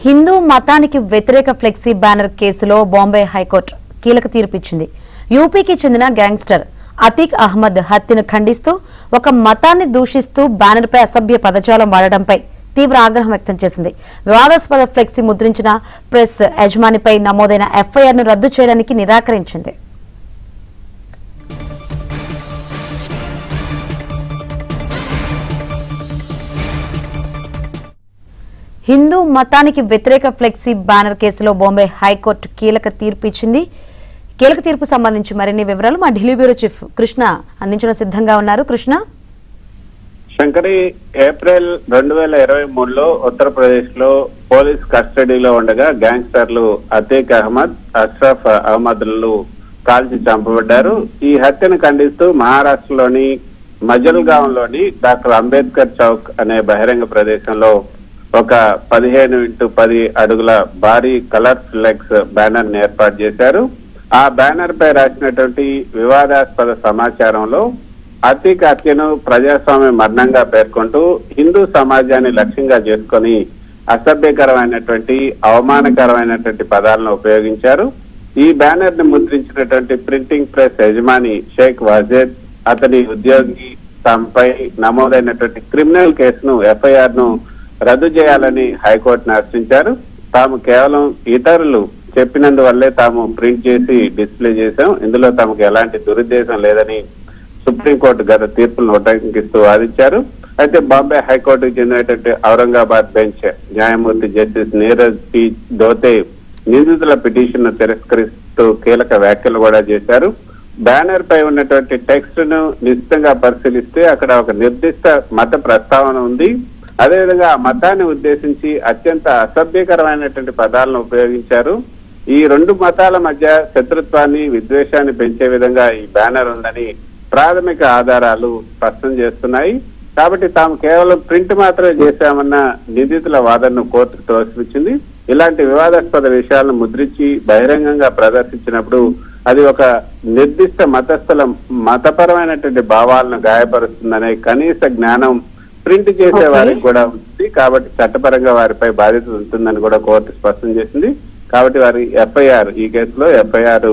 హిందూ మతానికి వ్యతిరేక flexi banner కేసులో బాంబే హైకోర్టు కీలక తీర్పు ఇచ్చింది. యూపీకి చెందిన గ్యాంగ్స్టర్ అతీక్ అహ్మద్ హత్యను ఖండిస్తూ ఒక మతాన్ని దూషిస్తూ బ్యానర్పై అసభ్య పదజాలం వాడడంపై తీవ్ర ఆగ్రహం వ్యక్తం చేసింది. వివాదాస్పద ఫ్లెక్సీ ముద్రించిన ప్రెస్ యజమానిపై నమోదైన ఎఫ్ఐఆర్ను రద్దు చేయడానికి నిరాకరించింది. హిందూ మతానికి వ్యతిరేక ఫ్లెక్సీ బ్యానర్ కేసులో బాంబే హైకోర్టు కీలక తీర్పు ఇచ్చింది. కీలక తీర్పు సంబంధించి మరిన్ని వివరాలు మా ఢిల్లీ బ్యూరో చీఫ్ కృష్ణ అందించడం సిద్ధంగా ఉన్నారు. కృష్ణ, శంకరి, ఏప్రిల్ 2023లో ఉత్తరప్రదేశ్ లో పోలీస్ కస్టడీలో ఉండగా గ్యాంగ్స్టర్లు అతీక్ అహ్మద్, అష్రఫ్ అహ్మద్లు కాల్చి చంపబడ్డారు. ఈ హత్యను ఖండిస్తూ మహారాష్ట్రలోని మజల్గాంలోని డాక్టర్ అంబేద్కర్ చౌక్ అనే బహిరంగ ప్రదేశంలో ఒక 15x10 అడుగుల భారీ కలర్ ఫ్లెక్స్ బ్యానర్ ని ఏర్పాటు చేశారు. ఆ బ్యానర్ పై రాసినటువంటి వివాదాస్పద సమాచారంలో అతీక్ హత్యను ప్రజాస్వామ్య మరణంగా పేర్కొంటూ హిందూ సమాజాన్ని లక్ష్యంగా చేసుకొని అసభ్యకరమైనటువంటి అవమానకరమైనటువంటి పదాలను ఉపయోగించారు. ఈ బ్యానర్ ని ముద్రించినటువంటి ప్రింటింగ్ ప్రెస్ యజమాని షేక్ వాజేద్, అతని ఉద్యోగి తమపై నమోదైనటువంటి క్రిమినల్ కేసును ఎఫ్ఐఆర్ ను రద్దు చేయాలని హైకోర్టును ఆదేశించారు. తాము కేవలం ఇతరులు చెప్పినందువల్లే తాము ప్రింట్ చేసి డిస్ప్లే చేశాం, ఇందులో తమకు ఎలాంటి దురుద్దేశం లేదని సుప్రీంకోర్టు గత తీర్పులను ఉటంకిస్తూ వాదించారు. అయితే బాంబే హైకోర్టుకు చెందినటువంటి ఔరంగాబాద్ బెంచ్ న్యాయమూర్తి జస్టిస్ నీరజ్ పి దోతే నిందితుల పిటిషన్ ను తిరస్కరిస్తూ కీలక వ్యాఖ్యలు కూడా చేశారు. బ్యానర్ పై ఉన్నటువంటి టెక్స్ట్ ను నిశ్చితంగా పరిశీలిస్తే అక్కడ ఒక నిర్దిష్ట మత ప్రస్తావన ఉంది. అదేవిధంగా ఆ మతాన్ని ఉద్దేశించి అత్యంత అసభ్యకరమైనటువంటి పదాలను ఉపయోగించారు. ఈ రెండు మతాల మధ్య శత్రుత్వాన్ని, విద్వేషాన్ని పెంచే విధంగా ఈ బ్యానర్ ఉందని ప్రాథమిక ఆధారాలు స్పష్టం చేస్తున్నాయి. కాబట్టి తాము కేవలం ప్రింట్ మాత్రమే చేశామన్న నిందితుల వాదనను కోర్టు తోసిపుచ్చింది. ఇలాంటి వివాదాస్పద విషయాలను ముద్రించి బహిరంగంగా ప్రదర్శించినప్పుడు అది ఒక నిర్దిష్ట మతస్థుల మతపరమైనటువంటి భావాలను గాయపరుస్తుందనే కనీస జ్ఞానం ప్రింట్ చేసే వారికి కూడా ఉంది. కాబట్టి చట్టపరంగా వారిపై బాధ్యత ఉంటుందని కూడా కోర్టు స్పష్టం చేసింది. కాబట్టి వారి ఎఫ్ఐఆర్, ఈ కేసులో ఎఫ్ఐఆర్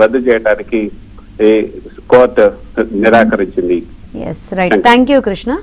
రద్దు చేయడానికి కోర్టు నిరాకరించింది. Thank you Krishna.